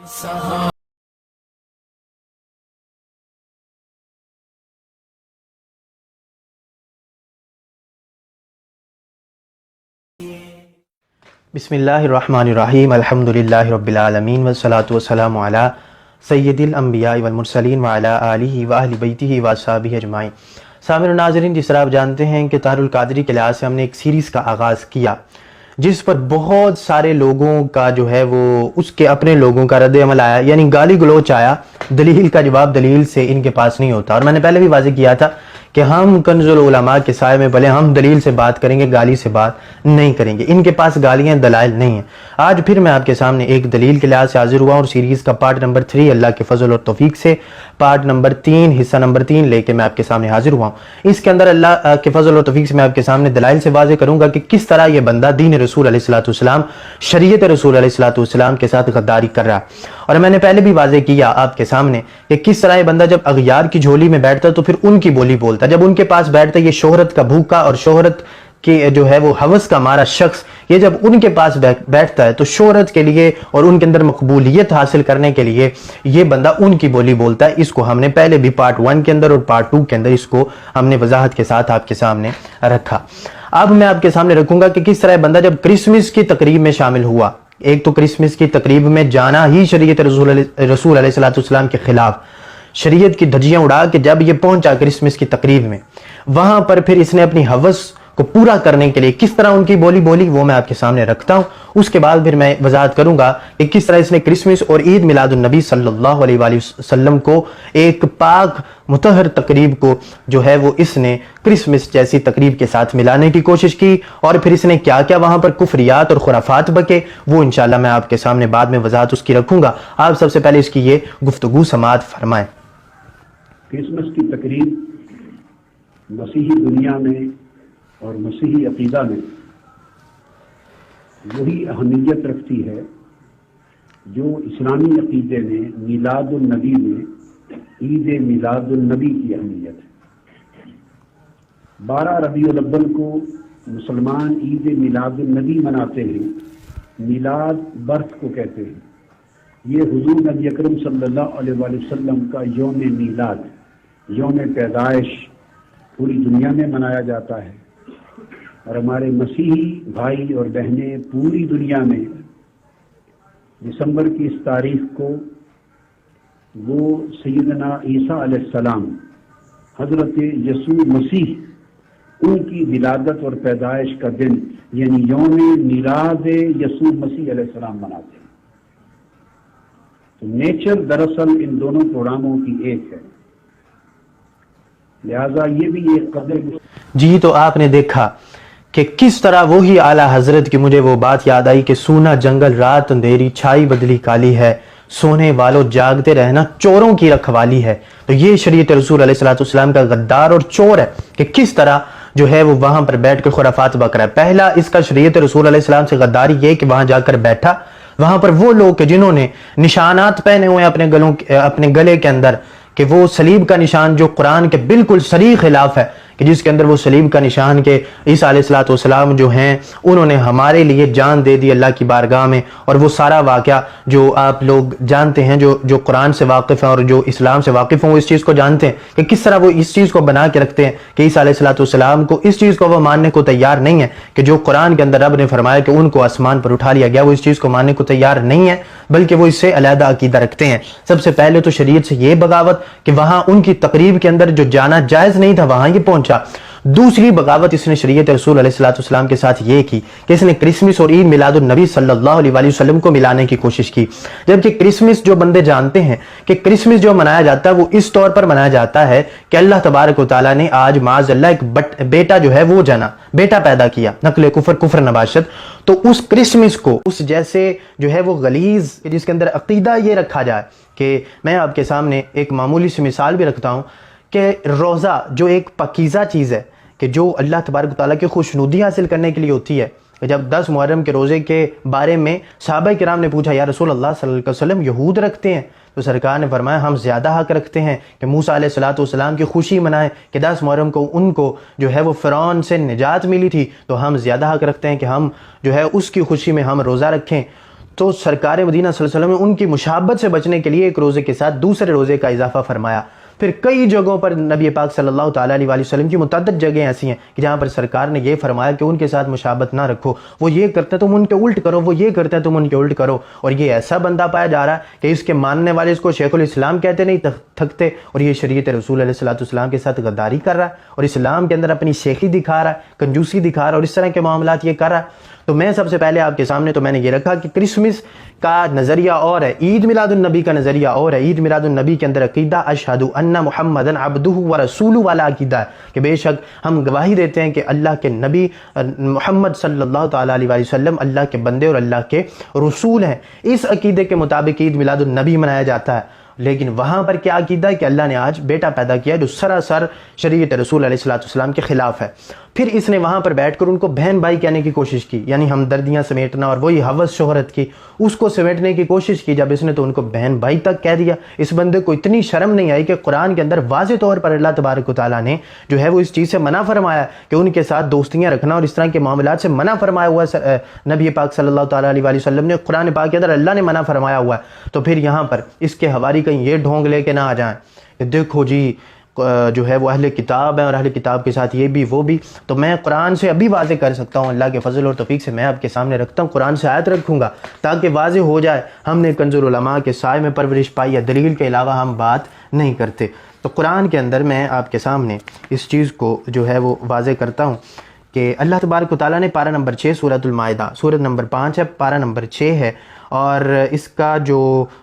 بسم اللہ الرحمن الرحیم الحمدللہ رب العالمین والصلاة والسلام علی سید الانبیاء والمرسلین وعلی آلہ واہل بیتہ واصحابہ اجمعین۔ سامعین و ناظرین، جس طرح آپ جانتے ہیں کہ طاہر القادری کے لحاظ سے ہم نے ایک سیریز کا آغاز کیا جس پر بہت سارے لوگوں کا جو ہے وہ اس کے اپنے لوگوں کا رد عمل آیا، یعنی گالی گلوچ آیا، دلیل کا جواب دلیل سے ان کے پاس نہیں ہوتا۔ اور میں نے پہلے بھی واضح کیا تھا کہ ہم کنز العلماء کے سائے میں بھلے ہم دلیل سے بات کریں گے، گالی سے بات نہیں کریں گے۔ ان کے پاس گالیاں دلائل نہیں ہیں۔ آج پھر میں آپ کے سامنے ایک دلیل کے لحاظ سے حاضر ہوا اور سیریز کا پارٹ نمبر 3 اللہ کے فضل اور توفیق سے پارٹ نمبر 3 حصہ نمبر 3 لے کے میں آپ کے سامنے حاضر ہوا ہوں۔ اس کے اندر اللہ کے فضل اور توفیق سے میں آپ کے سامنے دلائل سے واضح کروں گا کہ کس طرح یہ بندہ دین رسول علیہ السلام، شریعت رسول علیہ السلام کے ساتھ غداری کر رہا۔ اور میں نے پہلے بھی واضح کیا آپ کے سامنے کہ کس طرح یہ بندہ جب اغیار کی جھولی میں بیٹھتا تو پھر ان کی بولی بولتا، جب ان کے پاس بیٹھتا یہ شہرت کا بھوکا اور شہرت کی جو ہے وہ ہوس کا مارا شخص، یہ جب ان کے پاس بیٹھتا ہے تو شہرت کے لیے اور ان کے اندر مقبولیت حاصل کرنے کے لیے یہ بندہ ان کی بولی بولتا ہے۔ اس کو ہم نے پہلے بھی پارٹ 1 کے اندر اور پارٹ 2 کے اندر اس کو ہم نے وضاحت کے ساتھ آپ کے سامنے رکھا۔ اب میں آپ کے سامنے رکھوں گا کہ کس طرح بندہ جب کرسمس کی تقریب میں شامل ہوا، ایک تو کرسمس کی تقریب میں جانا ہی شریعت رسول علیہ السلام کے خلاف، شریعت کی دھجیاں اڑا کے جب یہ پہنچا کرسمس کی تقریب میں، وہاں پر پھر اس نے اپنی ہوس کو پورا کرنے کے لیے کس طرح ان کی بولی بولی وہ میں آپ کے سامنے رکھتا ہوں۔ اس کے بعد پھر میں وضاحت کروں گا کہ کس طرح اس نے کرسمس اور عید میلاد النبی صلی اللہ علیہ وآلہ وسلم کو ایک پاک مطہر تقریب کو جو ہے وہ اس نے کرسمس جیسی تقریب کے ساتھ ملانے کی کوشش کی، اور پھر اس نے کیا کیا وہاں پر کفریات اور خرافات بکے وہ انشاءاللہ میں آپ کے سامنے بعد میں وضاحت اس کی رکھوں گا۔ آپ سب سے پہلے اس کی یہ گفتگو سماعت فرمائیں۔ کرسمس کی تقریب مسیحی دنیا میں اور مسیحی عقیدہ میں وہی اہمیت رکھتی ہے جو اسلامی عقیدے میں میلاد النبی میں عید میلاد النبی کی اہمیت ہے۔ 12 ربیع الاول کو مسلمان عید میلاد النبی مناتے ہیں، میلاد برتھ کو کہتے ہیں۔ یہ حضور نبی اکرم صلی اللہ علیہ وآلہ وسلم کا یوم میلاد، یوم پیدائش پوری دنیا میں منایا جاتا ہے، اور ہمارے مسیحی بھائی اور بہنیں پوری دنیا میں دسمبر کی اس تاریخ کو وہ سیدنا عیسیٰ علیہ السلام، حضرت یسوع مسیح، ان کی ولادت اور پیدائش کا دن یعنی یوم میلاد یسوع مسیح علیہ السلام مناتے ہیں۔ تو نیچر دراصل ان دونوں پروگراموں کی ایک ہے، لہذا یہ بھی ایک قدر۔ جی تو آپ نے دیکھا کہ کس طرح وہی اعلیٰ حضرت کی مجھے وہ بات یاد آئی کہ سونا جنگل رات اندھیری چھائی بدلی کالی ہے، سونے والوں جاگتے رہنا چوروں کی رکھوالی ہے۔ تو یہ شریعت رسول علیہ السلام کا غدار اور چور ہے کہ کس طرح جو ہے وہ وہاں پر بیٹھ کر خرافات بک رہا ہے۔ پہلا اس کا شریعت رسول علیہ السلام سے غداری یہ کہ وہاں جا کر بیٹھا، وہاں پر وہ لوگ جنہوں نے نشانات پہنے ہوئے اپنے گلے کے اندر کہ وہ صلیب کا نشان جو قرآن کے بالکل صریح خلاف ہے، کہ جس کے اندر وہ صلیب کا نشان کے عیسیٰ علیہ السلام جو ہیں انہوں نے ہمارے لیے جان دے دی اللہ کی بارگاہ میں، اور وہ سارا واقعہ جو آپ لوگ جانتے ہیں، جو قرآن سے واقف ہیں اور جو اسلام سے واقف ہیں وہ اس چیز کو جانتے ہیں کہ کس طرح وہ اس چیز کو بنا کے رکھتے ہیں کہ عیسیٰ علیہ السلام کو اس چیز کو وہ ماننے کو تیار نہیں ہے کہ جو قرآن کے اندر رب نے فرمایا کہ ان کو آسمان پر اٹھا لیا گیا، وہ اس چیز کو ماننے کو تیار نہیں ہے، بلکہ وہ اس سے علیحدہ عقیدہ رکھتے ہیں۔ سب سے پہلے تو شریعت سے یہ بغاوت کہ وہاں ان کی تقریب کے اندر جو جانا جائز نہیں تھا وہاں یہ پہنچا۔ دوسری بغاوت اس نے شریعت رسول علیہ السلام کے ساتھ یہ کی کہ اس نے کرسمس اور عید میلاد النبی صلی اللہ علیہ وآلہ وسلم کو ملانے کی کوشش کی، جبکہ کرسمس جو بندے جانتے ہیں کہ کرسمس جو منایا جاتا ہے وہ اس طور پر منایا جاتا ہے کہ اللہ تبارک و تعالیٰ نے آج معاذ اللہ ایک بیٹا جو ہے وہ جنا، بیٹا پیدا کیا، نقل کفر نباشت۔ تو اس کرسمس کو اس جیسے جو ہے وہ غلیظ جس کے اندر عقیدہ یہ رکھا جائے کہ میں آپ کے سامنے ایک معمولی سی مثال بھی رکھتا ہوں کہ روزہ جو ایک پاکیزہ چیز ہے کہ جو اللہ تبارک و تعالیٰ کی خوشنودی حاصل کرنے کے لیے ہوتی ہے، جب 10 محرم کے روزے کے بارے میں صحابہ کرام نے پوچھا یا رسول اللہ صلی اللہ علیہ وسلم یہود رکھتے ہیں، تو سرکار نے فرمایا ہم زیادہ حق رکھتے ہیں کہ موسیٰ علیہ السلام کی خوشی منائیں کہ 10 محرم کو ان کو جو ہے وہ فرعون سے نجات ملی تھی، تو ہم زیادہ حق رکھتے ہیں کہ ہم جو ہے اس کی خوشی میں ہم روزہ رکھیں۔ تو سرکار مدینہ صلی اللہ علیہ وسلم نے ان کی مشابہت سے بچنے کے لیے ایک روزے کے ساتھ دوسرے روزے کا اضافہ فرمایا۔ پھر کئی جگہوں پر نبی پاک صلی اللہ تعالیٰ علیہ وآلہ وسلم کی متعدد جگہیں ایسی ہیں کہ جہاں پر سرکار نے یہ فرمایا کہ ان کے ساتھ مشابہت نہ رکھو، وہ یہ کرتے ہیں تم ان کے الٹ کرو، وہ یہ کرتے ہیں تم ان کے الٹ کرو۔ اور یہ ایسا بندہ پایا جا رہا ہے کہ اس کے ماننے والے اس کو شیخ الاسلام کہتے نہیں تھکتے، اور یہ شریعت رسول علیہ السلام کے ساتھ غداری کر رہا ہے اور اسلام کے اندر اپنی شیخی دکھا رہا ہے، کنجوسی دکھا رہا ہے، اور اس طرح کے معاملات یہ کر رہا ہے۔ تو میں سب سے پہلے آپ کے سامنے تو میں نے یہ رکھا کہ کرسمس کا نظریہ اور ہے، عید میلاد النبی کا نظریہ اور ہے۔ عید میلاد النبی کے اندر عقیدہ اشہد ان محمدن عبدہ ورسولہ والا عقیدہ ہے کہ بے شک ہم گواہی دیتے ہیں کہ اللہ کے نبی محمد صلی اللہ تعالیٰ علیہ وآلہ وسلم اللہ کے بندے اور اللہ کے رسول ہیں۔ اس عقیدے کے مطابق عید میلاد النبی منایا جاتا ہے۔ لیکن وہاں پر کیا عقیدہ ہے کہ اللہ نے آج بیٹا پیدا کیا جو سراسر شریعت رسول علیہ السلام کے خلاف ہے۔ پھر اس نے وہاں پر بیٹھ کر ان کو بہن بھائی کہنے کی کوشش کی، یعنی ہمدردیاں سمیٹنا اور وہی ہوس شہرت کی اس کو سمیٹنے کی کوشش کی، جب اس نے تو ان کو بہن بھائی تک کہہ دیا۔ اس بندے کو اتنی شرم نہیں آئی کہ قرآن کے اندر واضح طور پر اللہ تبارک و تعالیٰ نے جو ہے وہ اس چیز سے منع فرمایا کہ ان کے ساتھ دوستیاں رکھنا اور اس طرح کے معاملات سے منع فرمایا ہوا ہے۔ نبی پاک صلی اللہ تعالیٰ علیہ وآلہ وسلم نے قرآن پاک کے اندر اللہ نے منع فرمایا ہوا ہے۔ تو پھر یہاں پر اس کے حواری کہیں یہ ڈھونگ لے کے نہ آ جائیں کہ دیکھو جی جو ہے وہ اہل کتاب ہیں اور اہل کتاب کے ساتھ یہ بھی وہ بھی۔ تو میں قرآن سے ابھی واضح کر سکتا ہوں، اللہ کے فضل اور توفیق سے میں آپ کے سامنے رکھتا ہوں، قرآن سے آیت رکھوں گا تاکہ واضح ہو جائے ہم نے کنز العلماء کے سائے میں پرورش پائی ہے، دلیل کے علاوہ ہم بات نہیں کرتے۔ تو قرآن کے اندر میں آپ کے سامنے اس چیز کو جو ہے وہ واضح کرتا ہوں کہ اللہ تبارک و تعالیٰ نے پارہ نمبر 6 سورۃ المائدہ، سورۃ نمبر 5 ہے، پارہ نمبر 6 ہے، اور اس کا جو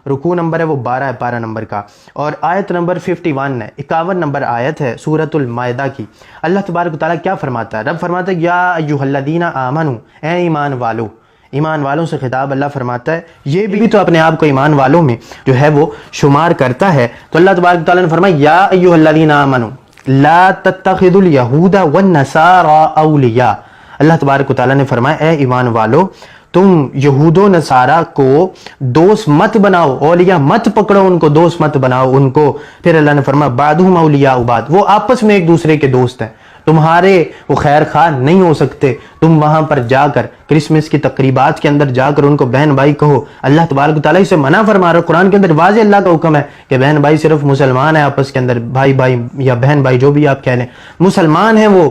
رکوع نمبر ہے وہ 12 ہے پارہ نمبر کا، اور آیت نمبر 51 ہے، 51 نمبر آیت ہے سورۃ المائدہ کی۔ اللہ تبارک و تعالیٰ کیا فرماتا ہے؟ رب فرماتا ہے یا ایھا الذین آمنوا، اے ایمان والو۔ ایمان والوں سے خطاب اللہ فرماتا ہے، یہ بھی تو اپنے آپ کو ایمان والوں میں جو ہے وہ شمار کرتا ہے۔ تو اللہ تبارک و تعالیٰ نے فرمایا یا ایھا الذین آمنوا لا تتخذوا اليہود والنصارى اولیاء۔ اللہ تبارک و تعالیٰ نے فرمایا اے ایمان والو تم یہود و نصارہ کو دوست مت بناؤ، اولیاء مت پکڑو ان کو، دوست مت بناؤ ان کو۔ پھر اللہ نے فرمایا بعضهم اولیاء بعض، وہ آپس میں ایک دوسرے کے دوست ہیں، تمہارے وہ خیر خواہ نہیں ہو سکتے۔ تم وہاں پر جا کر کرسمس کی تقریبات کے اندر جا کر ان کو بہن بھائی کہو۔ اللہ تبارک و تعالیٰ اسے منع فرما رہا ہے، قرآن کے اندر واضح اللہ کا حکم ہے کہ بہن بھائی صرف مسلمان ہیں آپس کے اندر، بھائی بھائی یا بہن بھائی جو بھی آپ کہہ لیں، مسلمان ہیں وہ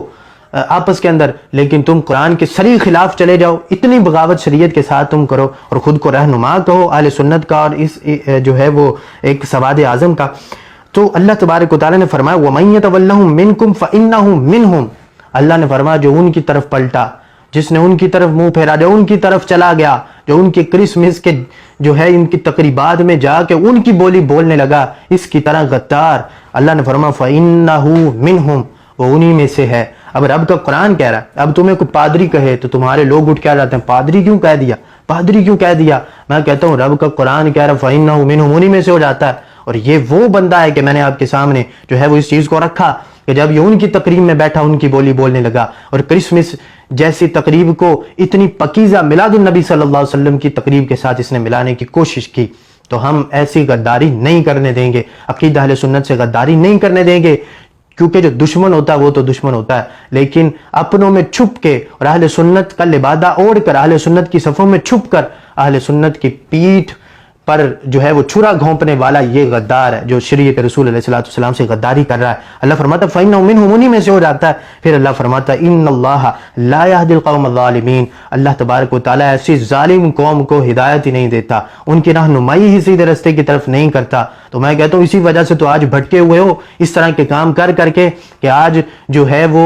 آپس کے اندر، لیکن تم قرآن کے صریح خلاف چلے جاؤ، اتنی بغاوت شریعت کے ساتھ تم کرو اور خود کو رہنما کہو اہل سنت کا اور اس جو ہے وہ ایک سواد اعظم کا۔ تو اللہ تبارک و تعالیٰ نے فرمایا وَمَن يَتَوَلَّهُم مِّنكُمْ فَإِنَّهُ مِنْهُمْ۔ اللہ نے فرمایا جو ان کی طرف پلٹا، جس نے ان کی طرف منہ پھیرا، جو ان کی طرف چلا گیا، جو ان کے کرسمس کے جو ہے ان کی تقریبات میں جا کے ان کی بولی بولنے لگا، اس کی طرح غدار، اللہ نے فرمایا فَإِنَّهُ مِنْهُمْ، وہ انہی میں سے ہے۔ اب رب کا قرآن کہہ رہا ہے، اب تمہیں کوئی پادری کہے تو تمہارے لوگ اٹھ کے آ جاتے ہیں پادری کیوں کہہ دیا، پادری کیوں کہہ دیا؟ میں کہتا ہوں رب کا قرآن کہہ رہا ہے فَإِنَّهُ مِنْهُمْ، انہی میں سے ہو جاتا ہے۔ اور یہ وہ بندہ ہے کہ میں نے آپ کے سامنے جو ہے وہ اس چیز کو رکھا کہ جب یہ ان کی تقریب میں بیٹھا ان کی بولی بولنے لگا، اور کرسمس جیسی تقریب کو اتنی پکیزہ میلاد النبی صلی اللہ علیہ وسلم کی تقریب کے ساتھ اس نے ملانے کی کوشش کی، تو ہم ایسی غداری نہیں کرنے دیں گے، عقیدہ اہل سنت سے غداری نہیں کرنے دیں گے، کیونکہ جو دشمن ہوتا ہے وہ تو دشمن ہوتا ہے، لیکن اپنوں میں چھپ کے اور اہل سنت کا لبادہ اوڑھ کر اہل سنت کی صفوں میں چھپ کر اہل سنت کی پیٹھ پر جو ہے وہ چھرا گھونپنے والا یہ غدار ہے جو شریعت رسول علیہ السلام سے غداری کر رہا ہے۔ اللہ فرماتا ہے فَإِنَّهُ مِنْهُمْ، انہی میں سے ہو جاتا ہے۔ پھر اللہ فرماتا ہے إِنَّ اللَّهَ لَا يَهْدِي الْقَوْمَ الظَّالِمِينَ، اللہ تبارک و تعالیٰ ایسی ظالم قوم کو ہدایت ہی نہیں دیتا، ان کی رہنمائی ہی سیدھے راستے کی طرف نہیں کرتا۔ تو میں کہتا ہوں اسی وجہ سے تو آج بھٹکے ہوئے ہو اس طرح کے کام کر کر کے کہ آج جو ہے وہ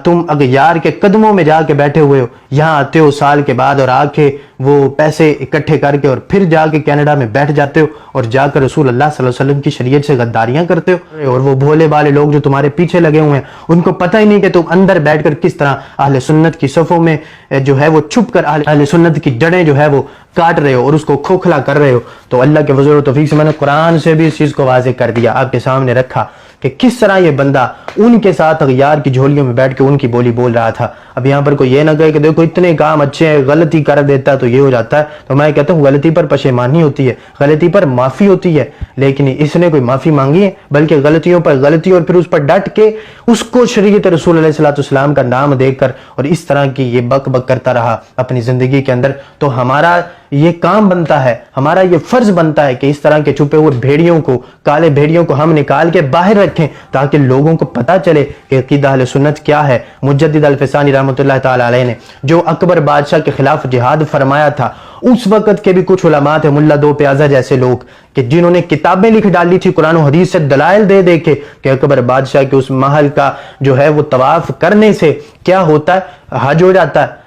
تم اغیار کے قدموں میں جا کے بیٹھے ہوئے ہو، یہاں آتے ہو سال کے بعد اور آ کے وہ پیسے اکٹھے کر کے اور پھر جا کے کینیڈا میں بیٹھ جاتے ہو اور جا کر رسول اللہ صلی اللہ علیہ وسلم کی شریعت سے غداریاں کرتے ہو، اور وہ بھولے بالے لوگ جو تمہارے پیچھے لگے ہوئے ہیں ان کو پتہ ہی نہیں کہ تم اندر بیٹھ کر کس طرح اہل سنت کی صفوں میں جو ہے وہ چھپ کر اہل سنت کی جڑیں جو ہے وہ کاٹ رہے ہو اور اس کو کھوکھلا کر رہے ہو۔ تو اللہ کے فضل و توفیق سے میں نے قرآن سے بھی اس چیز کو واضح کر دیا، آپ کے سامنے رکھا کہ کس طرح یہ بندہ ان کے ساتھ اغیار کی جھولیوں میں بیٹھ کے ان کی بولی بول رہا تھا۔ اب یہاں پر کوئی یہ نہ کہے کہ دیکھو اتنے کام اچھے ہیں، غلطی کر دیتا تو یہ ہو جاتا ہے، تو میں کہتا ہوں غلطی پر پشیمانی ہوتی ہے، غلطی پر معافی ہوتی ہے، لیکن اس نے کوئی معافی مانگی ہے؟ بلکہ غلطیوں پر غلطی اور پھر اس پر ڈٹ کے اس کو شریعت رسول علیہ السلام کا نام دے کر اور اس طرح کی یہ بک بک کرتا رہا اپنی زندگی کے اندر۔ تو ہمارا یہ کام بنتا ہے، ہمارا یہ فرض بنتا ہے کہ اس طرح کے چھپے ہوئے بھیڑیوں کو، کالے بھیڑیوں کو ہم نکال کے باہر رکھیں تاکہ لوگوں کو پتہ چلے کہ عقیدہ اہل سنت کیا ہے۔ مجدد الفسانی رحمۃ اللہ تعالی علیہ نے جو اکبر بادشاہ کے خلاف جہاد فرمایا تھا، اس وقت کے بھی کچھ علماء تھے، ملا دو پیازہ جیسے لوگ، کہ جنہوں نے کتابیں لکھ ڈالی تھی قرآن و حدیث سے دلائل دے دے کے کہ اکبر بادشاہ کے اس محل کا جو ہے وہ طواف کرنے سے کیا ہوتا ہے، حج ہو جاتا ہے۔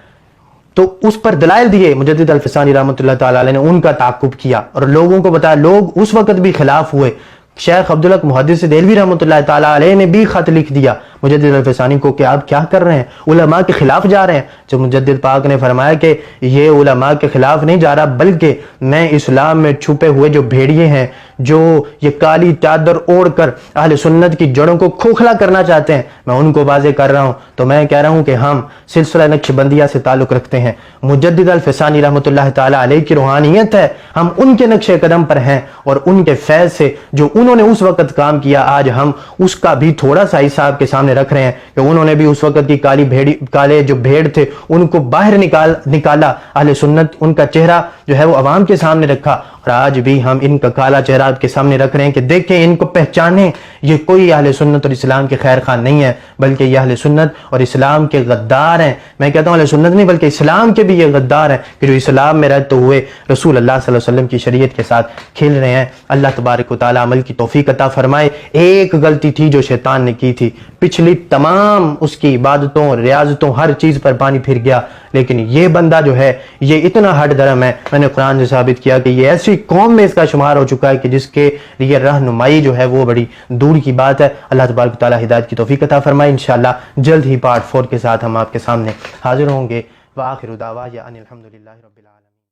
تو اس پر دلائل دیے، مجدد الفسانی رحمۃ اللہ تعالی علیہ نے ان کا تعاقب کیا اور لوگوں کو بتایا۔ لوگ اس وقت بھی خلاف ہوئے، شیخ عبدالحق محدث دہلوی رحمۃ اللہ تعالی علیہ نے بھی خط لکھ دیا مجدد الفسانی کو کہ آپ کیا کر رہے ہیں، علماء کے خلاف جا رہے ہیں۔ جب مجدد پاک نے فرمایا کہ یہ علماء کے خلاف نہیں جا رہا، بلکہ میں اسلام میں چھپے ہوئے جو بھیڑیے ہیں، جو یہ کالی چادر اوڑھ کر اہل سنت کی جڑوں کو کھوکھلا کرنا چاہتے ہیں، میں ان کو واضح کر رہا ہوں۔ تو میں کہہ رہا ہوں کہ ہم سلسلہ نقشبندیہ سے تعلق رکھتے ہیں، مجدد الفسانی رحمۃ اللہ تعالی علیہ کی روحانیت ہے، ہم ان کے نقش قدم پر ہیں اور ان کے فیض سے جو انہوں نے اس وقت کام کیا، آج ہم اس کا بھی تھوڑا سا حصہ آپ کے سامنے رکھ رہے ہیں کہ انہوں نے بھی اس وقت کی کالے جو بھیڑ تھے ان کو باہر نکالا، اہل سنت ان کا چہرہ جو ہے وہ عوام کے سامنے رکھا، اور آج بھی ہم ان کا کالا چہرہ آپ کے سامنے رکھ رہے ہیں کہ دیکھیں، ان کو پہچانیں، یہ کوئی اہل سنت اور اسلام کے خیر خواہ نہیں ہے، بلکہ یہ اہل سنت اور اسلام کے غدار ہیں۔ میں کہتا ہوں اہل سنت نہیں بلکہ اسلام کے بھی یہ غدار ہیں کہ جو اسلام میں رہتے ہوئے رسول اللہ صلی اللہ علیہ وسلم کی شریعت کے ساتھ کھیل رہے ہیں۔ اللہ تبارک و تعالی عمل کی توفیق عطا فرمائے۔ ایک غلطی تھی جو شیطان نے کی تھی، پچھلی تمام اس کی عبادتوں، ریاضتوں، ہر چیز پر پانی پھر گیا، لیکن یہ بندہ جو ہے یہ اتنا ہٹ درم ہے، میں نے قرآن سے ثابت کیا کہ یہ ایسی قوم میں اس کا شمار ہو چکا ہے کہ جس کے لیے رہنمائی جو ہے وہ بڑی دور کی بات ہے۔ اللہ تبارک و تعالی ہدایت کی توفیق عطا فرمائے۔ انشاءاللہ جلد ہی پارٹ 4 کے ساتھ ہم آپ کے سامنے حاضر ہوں گے۔ وآخر دعوانا ان الحمدللہ رب العالمین۔